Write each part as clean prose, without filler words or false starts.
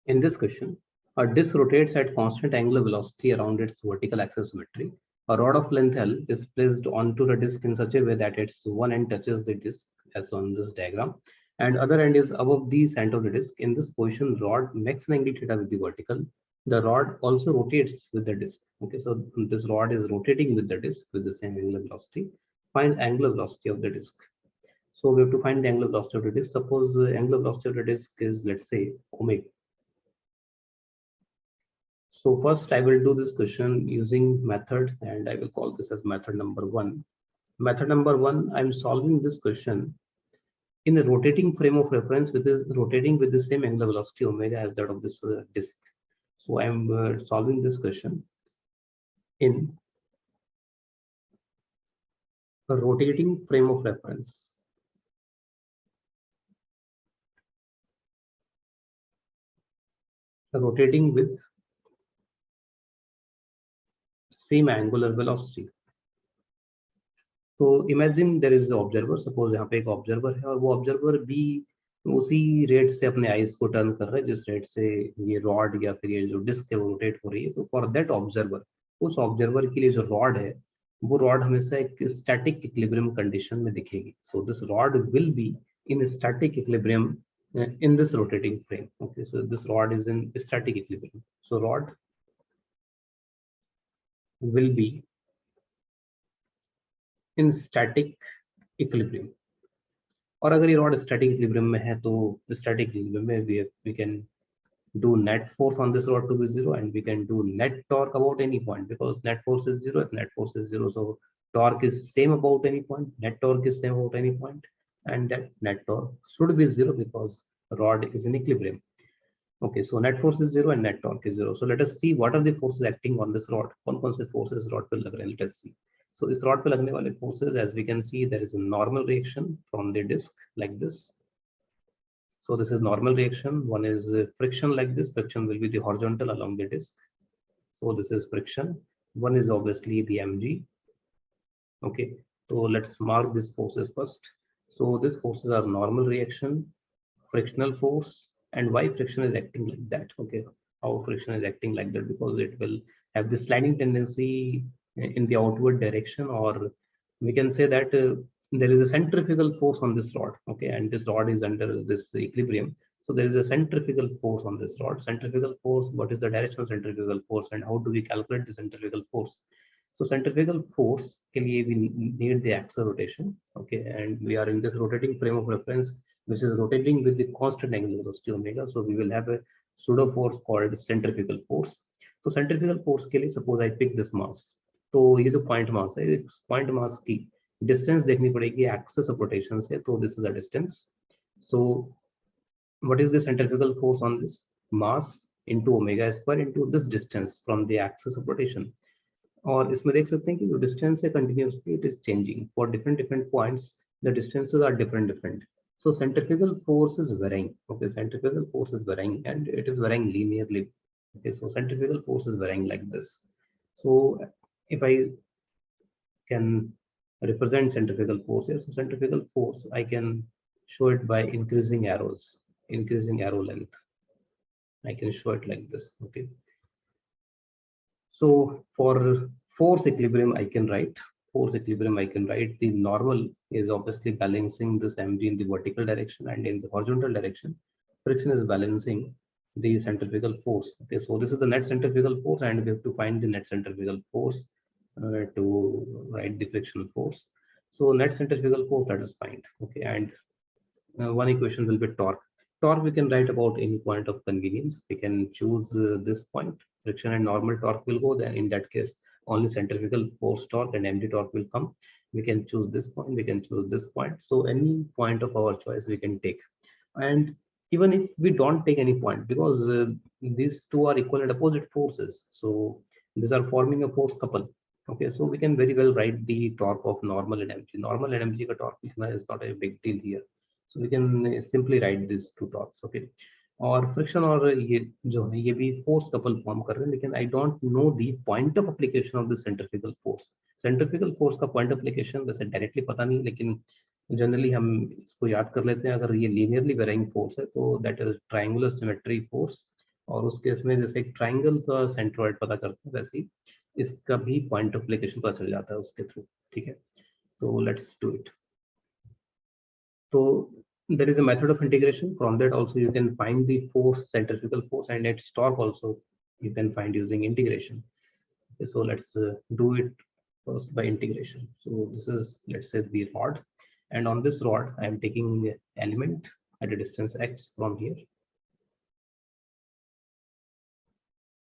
In this question, a disk rotates at constant angular velocity around its vertical axis symmetry. A rod of length L is placed onto the disk in such a way that its one end touches the disk, as on this diagram, and other end is above the center of the disk. In this position, rod makes an angle theta with the vertical. The rod also rotates with the disk. Okay, so this rod is rotating with the disk with the same angular velocity. Find angular velocity of the disk. So we have to find the angular velocity of the disk. Suppose angular velocity of the disk is, let's say, omega. So first I will do this question using method, and I will call this as method number one. Method number one, I'm solving this question in a rotating frame of reference, which is rotating with the same angular velocity omega as that of this disk. So I'm solving this question in a rotating frame of reference. Rotating with same angular velocity. तो imagine there is observer, suppose यहाँ पे एक observer है और वो observer भी उसी rate से अपने आइज को टर्न कर रहा है जिस रेट से ये रॉड या फिर ये जो डिस्क है वो रोटेट हो रही है. तो फॉर दैट ऑब्जर्वर, उस ऑब्जर्वर के लिए जो रॉड है वो रॉड हमेशा एक स्टैटिक इक्विलिब्रियम कंडीशन में दिखेगी. So this rod will be in static equilibrium in this rotating frame. Okay, so this rod is in static equilibrium. So rod will be in static equilibrium. और अगर ये rod static equilibrium में है तो static equilibrium में we can do net force on this rod to be 0, and we can do net torque about any point, because net force is 0. If net force is 0, so torque is same about any point, net torque is same about any point, and that net torque should be 0 because rod is in equilibrium. Okay, so net force is 0 and net torque is 0. So let us see what are the forces acting on this rod. कौन-कौन से forces rod पे लग रहे हैं? Let us see. So इस rod पे लगने वाले forces, as we can see, there is a normal reaction from the disc like this. So this is normal reaction. One is friction like this. Friction will be the horizontal along the disc. So this is friction. One is obviously the mg. Okay, so let's mark these forces first. So these forces are normal reaction, frictional force, and why friction is acting like that. Okay, how friction is acting like that, because it will have the sliding tendency in the outward direction, or we can say that there is a centrifugal force on this rod. Okay, and this rod is under this equilibrium, so there is a centrifugal force on this rod. Centrifugal force, what is the direction of centrifugal force, and how do we calculate the centrifugal force? So centrifugal force ke liye we need the axis rotation. Okay, and we are in this rotating frame of reference which is rotating with the constant angular velocity omega. So we will have a pseudo force called centrifugal force. So centrifugal force के लिए suppose I pick this mass. तो ये जो point mass है, इस point mass की distance देखनी पड़ेगी axis of rotation से. तो this is the distance. So what is the centrifugal force on this? Mass into omega square into this distance from the axis of rotation. और इसमें देख सकते हैं कि जो distance है continuously it is changing for different points. The distances are different. So centrifugal force is varying. Okay, centrifugal force is varying and it is varying linearly. Okay, so centrifugal force is varying like this. So if I can represent centrifugal force here, so centrifugal force I can show it by increasing arrows, increasing arrow length. I can show it like this. Okay, so for force equilibrium I can write the normal is obviously balancing this mg in the vertical direction, and in the horizontal direction friction is balancing the centrifugal force. Okay, so this is the net centrifugal force, and we have to find the net centrifugal force to write the frictional force. So net centrifugal force, let us find. Okay, and one equation will be torque. Torque we can write about any point of convenience. We can choose this point. Friction and normal torque will go, then in that case only centrifugal force torque and mg torque will come. We can choose this point, we can choose this point. So any point of our choice we can take. And even if we don't take any point, because these two are equal and opposite forces, so these are forming a force couple. Okay, so we can very well write the torque of normal and mg. Normal and mg ka torque is not a big deal here. So we can simply write these two torques. Okay, और friction और ये जो है ये भी force couple form कर रहे हैं, लेकिन I don't know the point of application of the centrifugal force. Centrifugal force का पॉइंट एप्लीकेशन वैसे डायरेक्टली पता नहीं, लेकिन जनरली हम इसको याद कर लेते हैं. अगर ये लीनियरली वेरिंग फोर्स है तो that is triangular symmetry force, और उस केस में जैसे एक ट्राइंगल का सेंट्रोइड पता करते हैं वैसे ही इसका भी पॉइंट ऑफ एप्लीकेशन पता चल जाता है उसके थ्रू, ठीक है। तो लेट्स डू इट। तो there is a method of integration. From that also you can find the force, centrifugal force, and its torque also you can find using integration. Okay, so let's do it first by integration. So this is, let's say, the rod, and on this rod I am taking element at a distance x from here.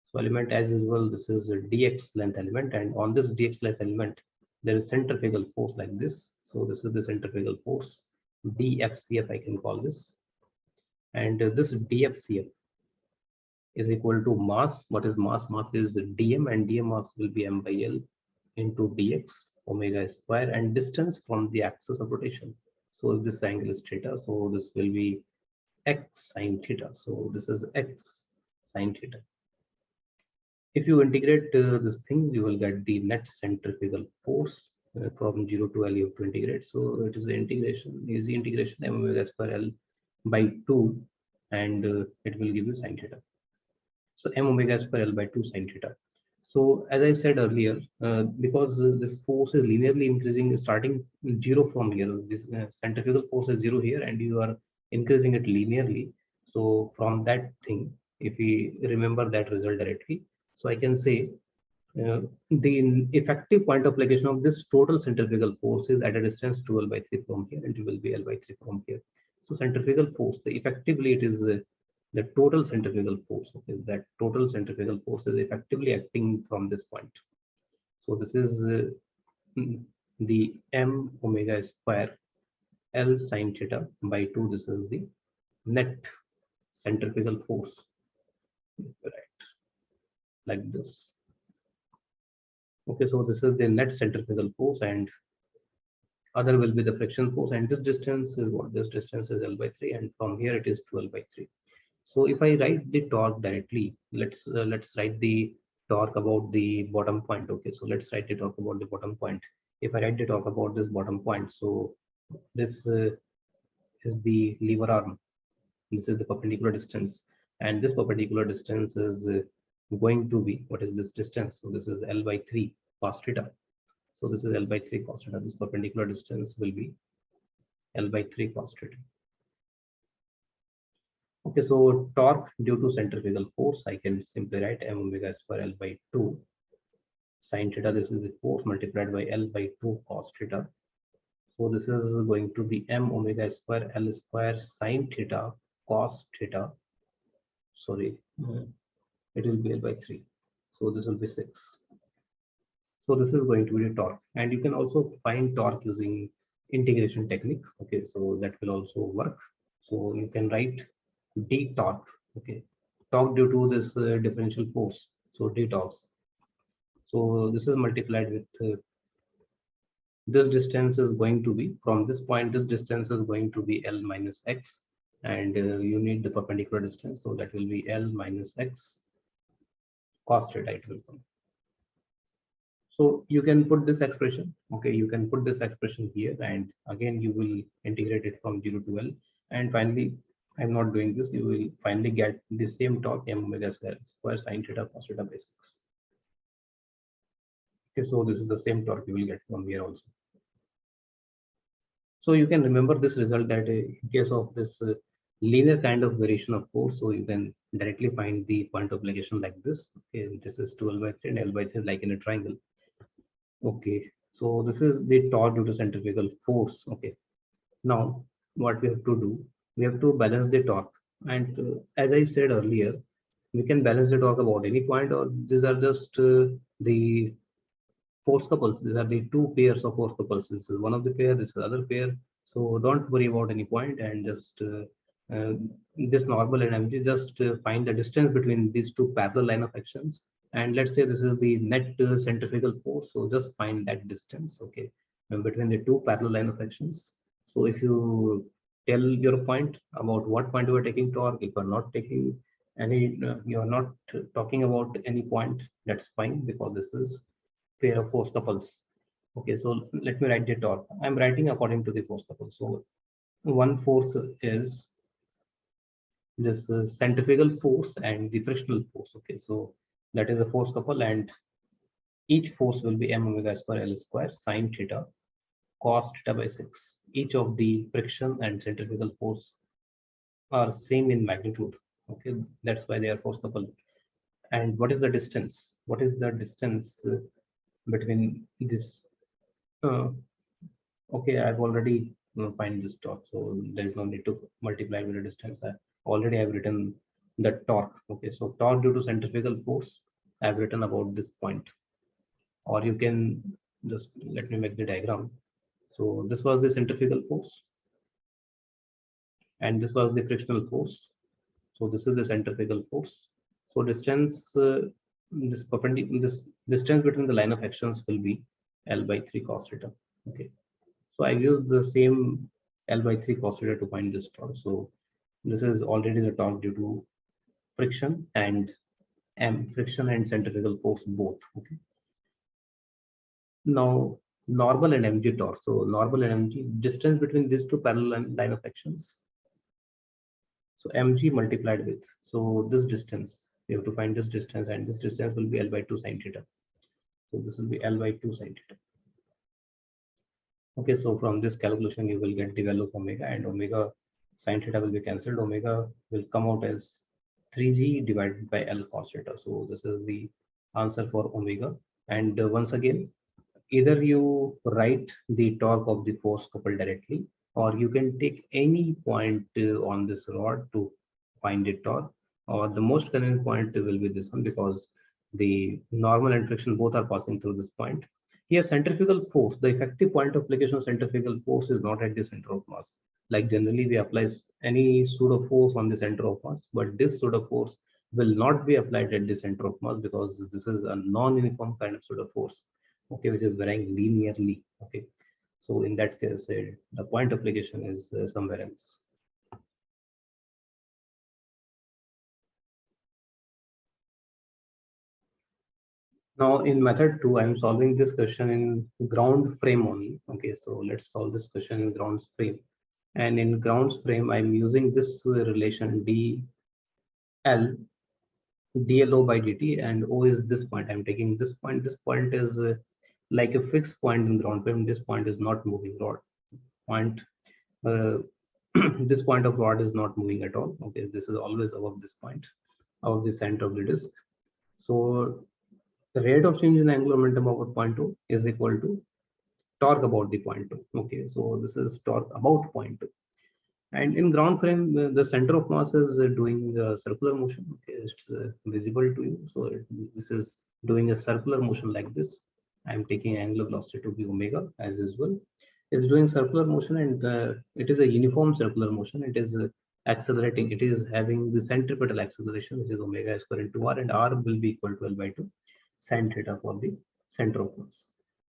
So element as usual, this is a dx length element, and on this dx length element there is centrifugal force like this. So this is the centrifugal force, dfcf I can call this, and this dfcf is equal to mass. What is mass? Mass is dm, and dm mass will be m by l into dx omega square, and distance from the axis of rotation. So if this angle is theta, so this will be x sine theta. So this is x sine theta. If you integrate this thing, you will get the net centrifugal force from 0 to L. You have to integrate. So it is the integration, easy integration, m omega square L by 2, and it will give you sine theta. So m omega square L by 2 sine theta. So as I said earlier, because this force is linearly increasing starting 0 from here, this centrifugal force is 0 here, and you are increasing it linearly. So from that thing, if we remember that result directly, so I can say the effective point of application of this total centrifugal force is at a distance 2 L by 3 from here, and it will be L by 3 from here. So centrifugal force, effectively it is the total centrifugal force. Okay, that total centrifugal force is effectively acting from this point. So this is the m omega square L sine theta by 2. This is the net centrifugal force, right, like this. Okay, so this is the net centrifugal force, and other will be the friction force, and this distance is what? This distance is L by 3, and from here it is 12 by 3. So if I write the torque directly, let's write the torque about the bottom point. Okay, so let's write the torque about the bottom point. If I write the torque about this bottom point, so this is the lever arm. This is the perpendicular distance, and this perpendicular distance is going to be, what is this distance? So this is L by 3 cos theta. So this is L by 3 cos theta. This perpendicular distance will be L by 3 cos theta. Okay, so torque due to centrifugal force, I can simply write m omega square L by 2 sine theta. This is the force multiplied by L by 2 cos theta. So this is going to be m omega square L square sine theta cos theta. Sorry, it will be L by 3. So this will be 6. So this is going to be the torque, and you can also find torque using integration technique. Okay, so that will also work. So you can write d torque. Okay, torque due to this differential force. So d torque. So this is multiplied with this distance is going to be from this point. This distance is going to be L minus x, and you need the perpendicular distance. So that will be L minus x cos theta. It will come. So you can put this expression. Okay, you can put this expression here, and again you will integrate it from 0 to L, and finally, I'm not doing this. You will finally get the same torque m omega square sine theta cos theta by 6. Okay, so this is the same torque you will get from here also. So you can remember this result that in case of this linear kind of variation of force, so you can directly find the point of application like this. Okay, this is 12 by 3 and L by 3 like in a triangle. Okay, so this is the torque due to centrifugal force. Okay, now what we have to do, we have to balance the torque, and as I said earlier, we can balance the torque about any point, or these are just the force couples. These are the two pairs of force couples. This is one of the pair, this is the other pair. So don't worry about any point, and just this normal energy, just find the distance between these two parallel line of actions. And let's say this is the net centrifugal force. So just find that distance, okay, between the two parallel line of actions. So if you tell your point about what point you are taking torque, if you are not taking any, you are not talking about any point, that's fine, because this is pair of force couples. Okay, so let me write the torque. I'm writing according to the force couple. So one force is this centrifugal force and the frictional force. Okay, so that is a force couple, and each force will be m omega square L square sine theta cos theta by 6. Each of the friction and centrifugal force are same in magnitude. Okay, that's why they are force coupled. And what is the distance? What is the distance between this? Uh, okay, I've already find this torque, so there is no need to multiply with the distance. I already have written the torque. Okay, so torque due to centrifugal force, I've written about this point. Or you can just let me make the diagram. So this was the centrifugal force, and this was the frictional force. So this is the centrifugal force. So distance, this distance between the line of actions will be L by 3 cos theta. Okay. So I used the same L by 3 cos theta to find this torque. So this is already the torque due to friction and friction and centrifugal force both. Okay. Now normal and mg torque. So normal and mg, distance between these two parallel line of actions. So mg multiplied with, so this distance, you have to find this distance, and this distance will be L by 2 sine theta. So this will be L by 2 sine theta. Okay, so from this calculation, you will get the value of omega, and omega sine theta will be cancelled. Omega will come out as 3g divided by L cos theta. So this is the answer for omega. And once again, either you write the torque of the force couple directly, or you can take any point on this rod to find the torque, or the most convenient point will be this one, because the normal and friction both are passing through this point. Here, centrifugal force, the effective point of application of centrifugal force is not at the center of mass. Like generally we apply any pseudo force on the center of mass, but this pseudo force will not be applied at the center of mass, because this is a non-uniform kind of pseudo force, okay, which is varying linearly. Okay, so in that case, the point application is somewhere else. Now in method 2, I'm solving this question in ground frame only. Okay, so let's solve this question in ground frame. And in ground frame, I'm using this relation dl dlo by dt, and o is this point. I'm taking this point. This point is like a fixed point in ground frame. This point is not moving rod point. Uh, this point of rod is not moving at all. Okay, this is always above this point, above the center of the disk. So the rate of change in angular momentum about point 2 is equal to torque about the point 2. Okay, so this is torque about point 2. And in ground frame, the center of mass is doing a circular motion. Okay, it's visible to you. So this is doing a circular motion like this. I'm taking angular velocity to be omega as usual. It's doing circular motion, and it is a uniform circular motion. It is accelerating. It is having the centripetal acceleration, which is omega square into r, and r will be equal to L by 2 sin theta for the center of mass.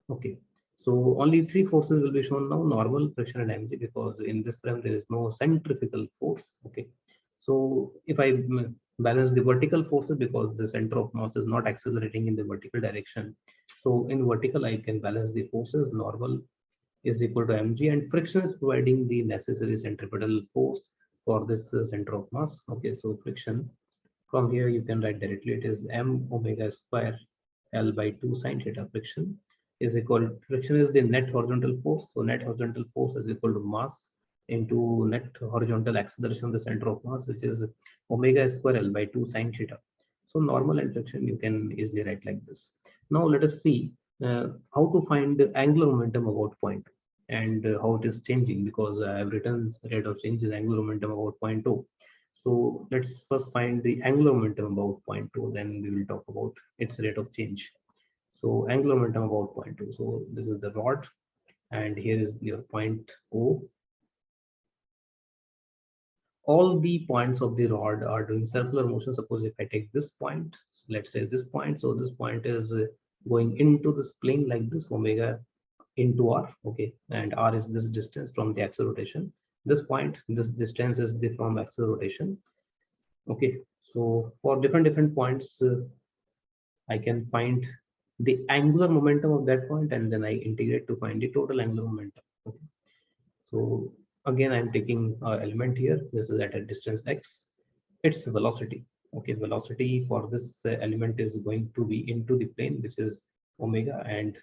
Okay. So only three forces will be shown now: normal, friction, and mg, because in this frame there is no centrifugal force. Okay. So if I balance the vertical forces, because the center of mass is not accelerating in the vertical direction, so in vertical I can balance the forces. Normal is equal to mg, and friction is providing the necessary centripetal force for this center of mass. Okay. So friction, from here you can write directly, it is m omega square L by 2 sine theta. Friction is the net horizontal force. So net horizontal force is equal to mass into net horizontal acceleration of the center of mass, which is omega square L by 2 sine theta. So normal and friction you can easily write like this. Now let us see how to find the angular momentum about point, and how it is changing, because I have written rate of change in angular momentum about point 2. So let's first find the angular momentum about point 2, then we will talk about its rate of change. So angular momentum about point 2. So this is the rod, and here is your point O. All the points of the rod are doing circular motion. Suppose if I take this point, so let's say this point, so this point is going into this plane like this, omega into r. Okay, and r is this distance from the axis rotation. This point, this distance is the from axis rotation. Okay, so for different points, I can find the angular momentum of that point, and then I integrate to find the total angular momentum. Okay. So again, I'm taking element here. This is at a distance x. its velocity. Okay, velocity for this element is going to be into the plane, which is omega, and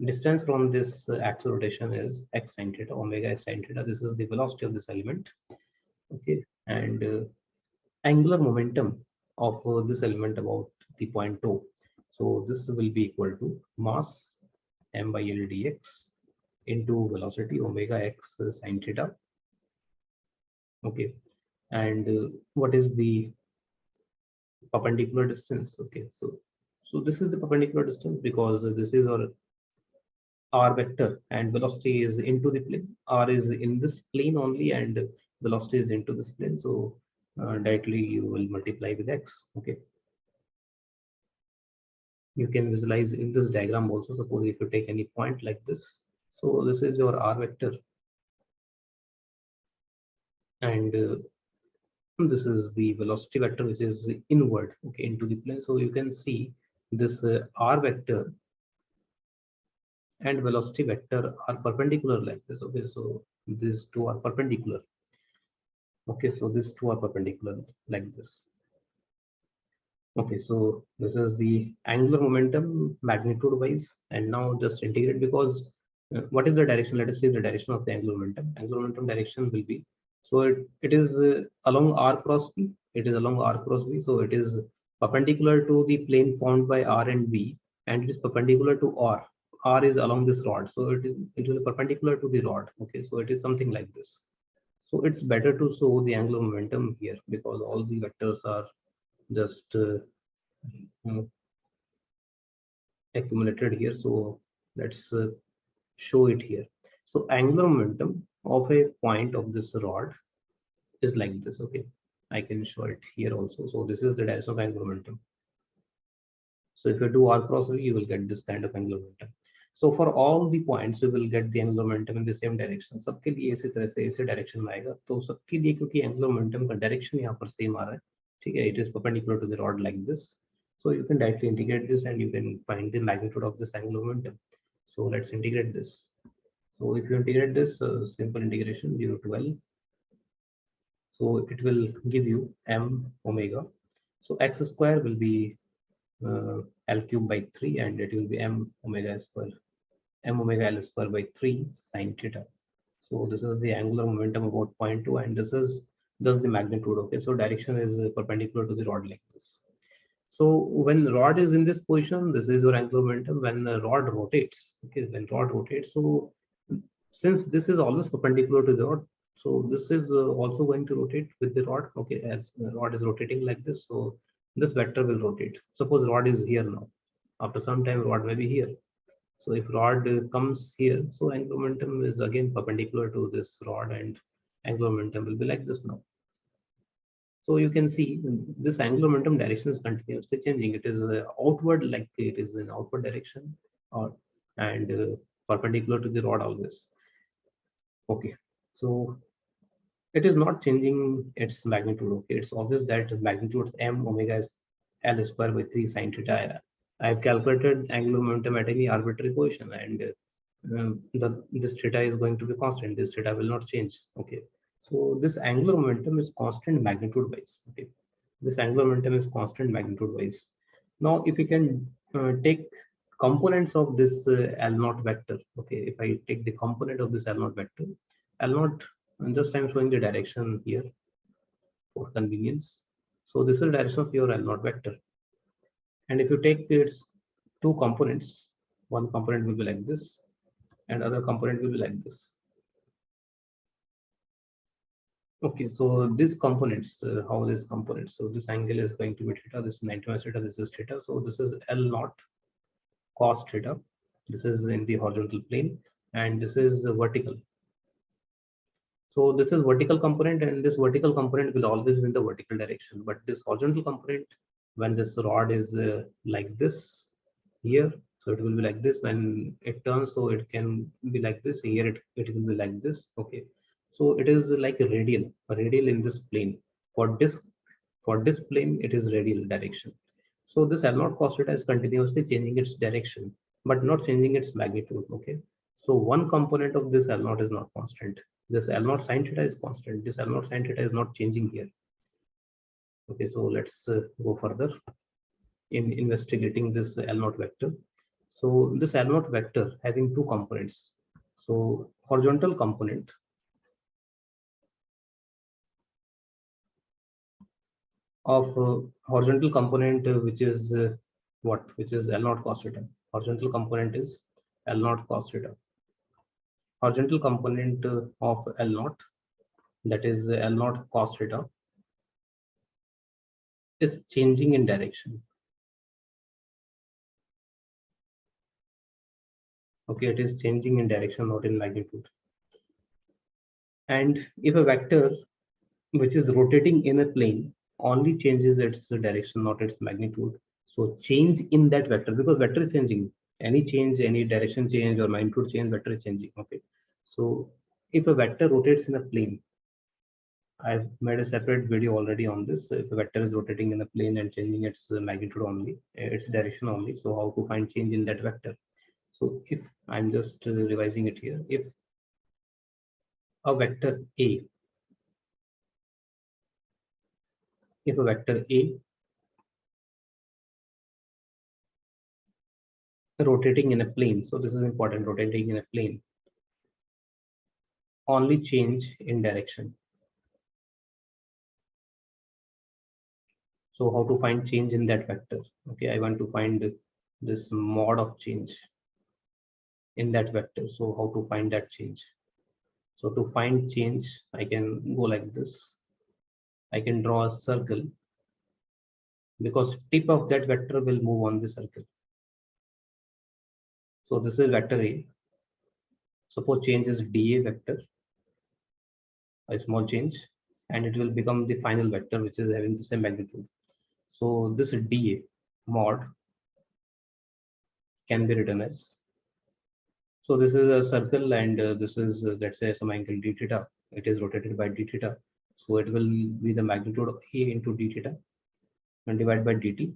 distance from this axis rotation is x sine theta, omega x sine theta. This is the velocity of this element. Okay, and angular momentum of this element about the point O. So this will be equal to mass m by L dx into velocity omega x sine theta. Okay, and what is the perpendicular distance? Okay, so this is the perpendicular distance because this is our r vector and velocity is into the plane. R is in this plane only and velocity is into this plane. So directly you will multiply with x. Okay, you can visualize in this diagram also. Suppose if you take any point like this, so this is your r vector and this is the velocity vector which is inward, okay, into the plane. So you can see this r vector and velocity vector are perpendicular like this. Okay, so these two are perpendicular. Okay, so these two are perpendicular like this. Okay, so this is the angular momentum magnitude wise, and now just integrate because what is the direction? Let us see the direction of the angular momentum. Angular momentum direction will be, so it is along r cross b. It is along r cross b, so it is perpendicular to the plane formed by r and b, and it is perpendicular to r. R is along this rod, so it will be perpendicular to the rod. Okay, so it is something like this. So it's better to show the angular momentum here because all the vectors are just accumulated here. So let's show it here. So angular momentum of a point of this rod is like this. Okay, I can show it here also. So this is the direction of angular momentum. So if you do r cross v, you will get this kind of angular momentum. So for all the points, you will get the angular momentum in the same direction. सबके लिए इसी तरह से इसी direction में आएगा. तो सबके लिए क्योंकि angular momentum का डायरेक्शन यहाँ पर सेम आ रहा है, ठीक है? It is perpendicular to the rod like this. So you can directly integrate this and you can find the magnitude of this angular momentum. So let's integrate this. So if you integrate this, simple integration 0 to L. So it will give you m omega. So x square will be L cube by 3 and it will be m omega square, m omega L square by 3 sine theta. So this is the angular momentum about 0.2 and this is just the magnitude. Okay, so direction is perpendicular to the rod like this. So when rod is in this position, this is your angular momentum. When the rod rotates, okay, when rod rotates, so since this is always perpendicular to the rod, so this is also going to rotate with the rod. Okay, as the rod is rotating like this, so this vector will rotate. Suppose rod is here now. After some time, rod may be here. So if rod comes here, so angular momentum is again perpendicular to this rod, and angular momentum will be like this now. So you can see this angular momentum direction is continuously changing. It is outward, like it is in outward direction, or and perpendicular to the rod always. Okay, so it is not changing its magnitude. Okay, it's obvious that magnitudes m omega is L square by 3 sine theta. I have calculated angular momentum at any arbitrary position, and this theta is going to be constant. This theta will not change. Okay, so this angular momentum is constant magnitude wise. Okay, this angular momentum is constant magnitude wise. Now, if you can take components of this L naught vector. Okay, if I take the component of this L naught vector, L naught, and just I'm showing the direction here for convenience. So this is the direction of your L naught vector. And if you take its two components, one component will be like this and other component will be like this. Okay, so these components, how these components, so this angle is going to be theta, this is 90 minus theta, this is theta. So this is L naught cos theta. This is in the horizontal plane and this is vertical. So this is vertical component and this vertical component will always be in the vertical direction. But this horizontal component, when this rod is like this here, so it will be like this. When it turns, so it can be like this. Here it will be like this. Okay. So it is like a radial in this plane. For this plane, it is radial direction. So this L naught cos theta is continuously changing its direction, but not changing its magnitude. Okay. So one component of this L naught is not constant. This L naught sin theta is constant. This L naught sin theta is not changing here. Okay, so let's go further in investigating this L0 vector. So this L0 vector having two components. So horizontal component of horizontal component which is what? Which is L0 cos theta. Horizontal component is L0 cos theta. Horizontal component of L0, that is L0 cos theta, is changing in direction. Okay, it is changing in direction, not in magnitude. And if a vector which is rotating in a plane only changes its direction, not its magnitude, so change in that vector, because vector is changing, any change, any direction change or magnitude change, vector is changing. Okay, so if a vector rotates in a plane, I've made a separate video already on this. If a vector is rotating in a plane and changing its magnitude only, its direction only, so how to find change in that vector? So if I'm just revising it here, if a vector A, if a vector A rotating in a plane, so this is important, rotating in a plane, only change in direction. So how to find change in that vector? Okay, I want to find this mod of change in that vector. So how to find that change? So to find change, I can go like this. I can draw a circle because tip of that vector will move on the circle. So this is vector A. Suppose change is dA vector, a small change, and it will become the final vector which is having the same magnitude. So this dA mod can be written as, so this is a circle and this is let's say some angle d theta. It is rotated by d theta. So it will be the magnitude of A into d theta and divided by dt.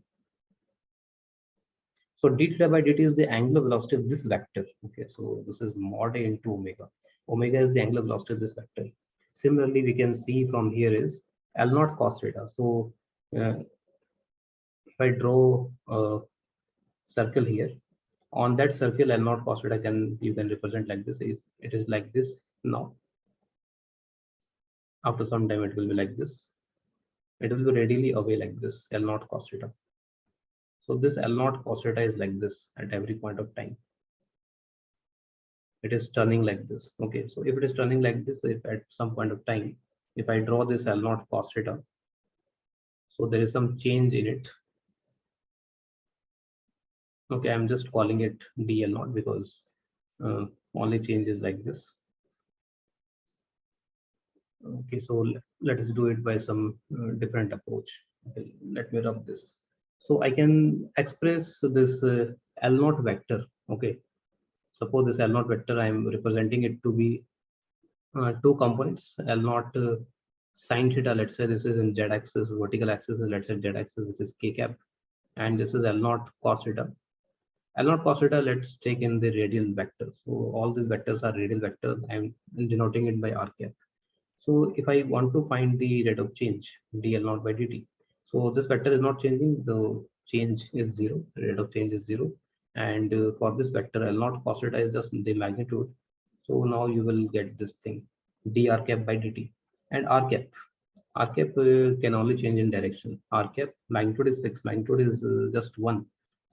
So d theta by dt is the angular velocity of this vector. Okay, so this is mod A into omega. Omega is the angular velocity of this vector. Similarly, we can see from here is L naught cos theta. So if I draw a circle here, on that circle L naught cos theta you can represent like this. It is like this now. After some time, it will be like this. It will be radially away like this, L naught cos theta. So this L naught cos theta is like this at every point of time. It is turning like this. Okay, so if it is turning like this, if at some point of time, if I draw this L naught cos theta, so there is some change in it. Okay, I'm just calling it dl naught because only change is like this. Okay, so let us do it by some different approach. Okay, let me rub this. So I can express this L naught vector. Okay, suppose this L naught vector, I am representing it to be two components, L naught sine theta. Let's say this is in z axis, vertical axis, let's say z axis, this is k cap, and this is L naught cos theta. L naught cos theta, let's take in the radial vector. So all these vectors are radial vectors. I'm denoting it by r cap. So if I want to find the rate of change, dl naught by dt, so this vector is not changing, the change is zero, the rate of change is zero. And for this vector, L naught cos theta is just the magnitude. So now you will get this thing, dr cap by dt. And r cap can only change in direction. R cap magnitude is fixed, magnitude is just one.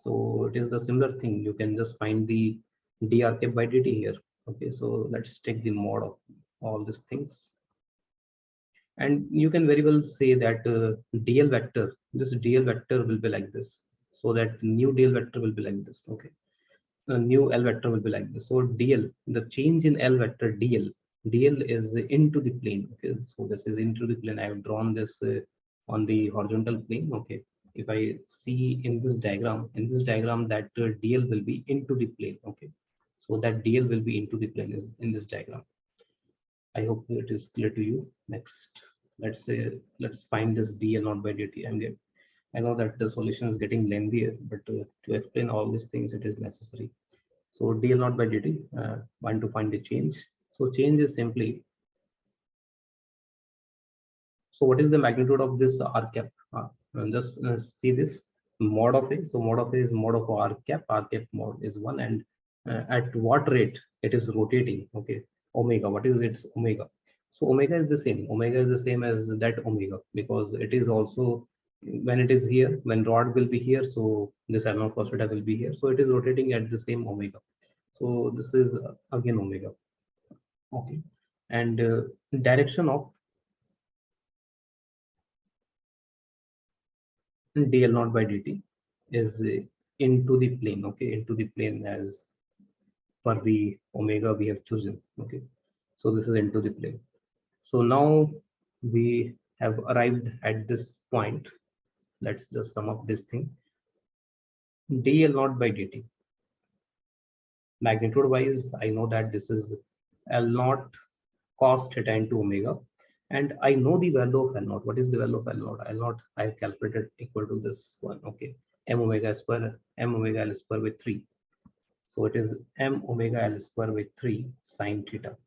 So it is the similar thing. You can just find the dr cap by dt here. Okay, so let's take the mod of all these things. And you can very well say that dl vector, this dl vector will be like this. So that new dl vector will be like this. Okay, the new L vector will be like this. So dl, the change in L vector dl is into the plane. Okay, so this is into the plane. I have drawn this on the horizontal plane. Okay, if I see in this diagram that dl will be into the plane. Okay, so that dl will be into the plane is in this diagram. I hope it is clear to you. Next, let's find this dl not by dt. I know that the solution is getting lengthier, but to explain all these things, it is necessary. So dl naught by dt, want to find the change. So change is simply, so what is the magnitude of this r cap? just see this mod of A. So mod of A is mod of R cap. R cap mod is 1, and at what rate it is rotating. Okay, omega. What is its omega? So omega is the same. Omega is the same as that omega, because it is also when it is here, when rod will be here, so this L0 cos theta will be here. So it is rotating at the same omega. So this is again omega. Okay, and direction of dl naught by dt is into the plane. Okay, into the plane as per the omega we have chosen. Okay, so this is into the plane. So now we have arrived at this point. Let's just sum up this thing. dl naught by dt, magnitude wise, I know that this is L naught cos theta into omega, and I know the value of L naught. What is the value of L naught? L naught I have calculated equal to this one. Okay, m omega square, m omega L square with 3. So it is m omega L square with 3 sine theta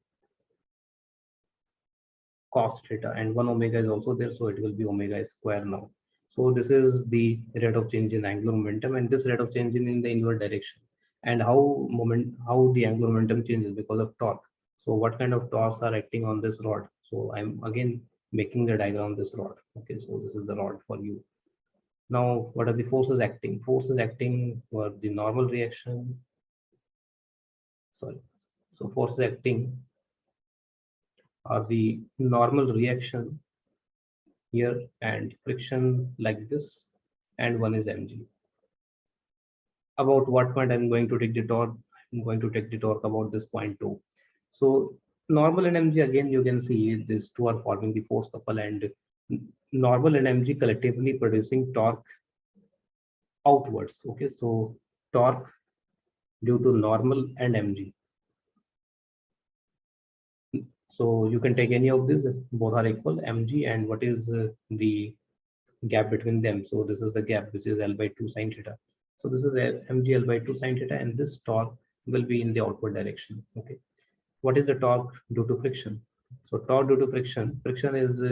cos theta, and 1 omega is also there, so it will be omega square now. So this is the rate of change in angular momentum, and this rate of change in the inward direction. And how the angular momentum changes because of torque. So what kind of torques are acting on this rod? So I'm again making the diagram of this rod. Okay, so this is the rod for you. Now, what are the forces acting? Forces acting for the normal reaction. Sorry. So forces acting are the normal reaction here and friction like this, and one is mg. About what point I'm going to take the torque? I'm going to take the torque about this point 2. So normal and mg, again you can see these two are forming the force couple, and normal and mg collectively producing torque outwards. Okay, so torque due to normal and mg. So you can take any of these, both are equal, mg, and what is the gap between them? So this is the gap, which is L by 2 sine theta. So this is mg L by 2 sine theta, and this torque will be in the outward direction. Okay, what is the torque due to friction? So torque due to friction, friction is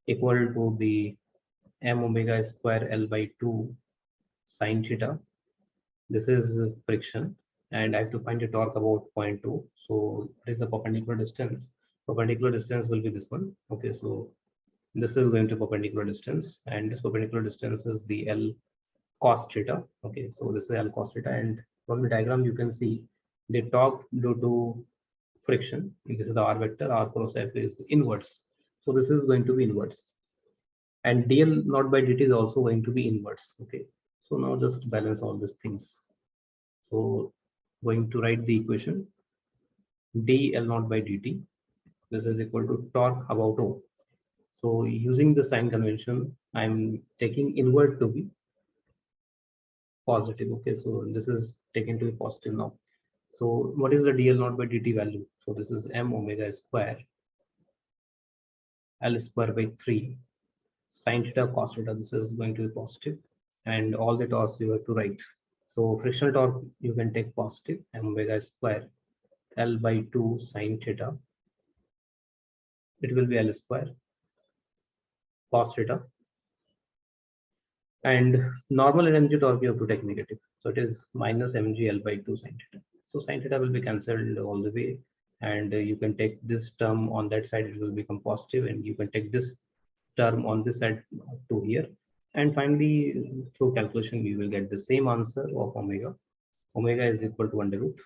equal to the m omega square L by 2 sine theta. This is friction, and I have to find a torque about 0.2. So what is the perpendicular distance? Perpendicular distance will be this one. Okay, so this is going to perpendicular distance, and this perpendicular distance is the L cos theta. Okay, so this is L cos theta, and from the diagram you can see the torque due to friction. This is the r vector, r cross f is inverse. So this is going to be inverse, and dl naught by dt is also going to be inverse. Okay, so now just balance all these things. So going to write the equation dl naught by dt. This is equal to torque about O. So using the sign convention, I'm taking inward to be positive. Okay, so this is taken to be positive now. So what is the dl naught by dt value? So this is m omega square L square by 3 sine theta cos theta. This is going to be positive, and all the torques you have to write. So frictional torque you can take positive, m omega square L by 2 sine theta. It will be L square cos theta, and normal energy torque you have to take negative. So it is minus mg L by 2 sine theta. So sine theta will be cancelled all the way, and you can take this term on that side, it will become positive, and you can take this term on this side to here. And finally, through calculation, you will get the same answer of omega. Omega is equal to under root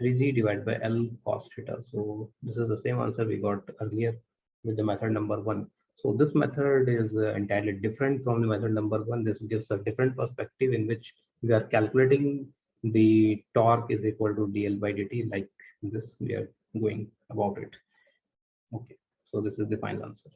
3g divided by L cos theta. So this is the same answer we got earlier with the method number 1. So this method is entirely different from the method number 1. This gives a different perspective in which we are calculating the torque is equal to dl by dt, like this we are going about it. Okay, so this is the final answer.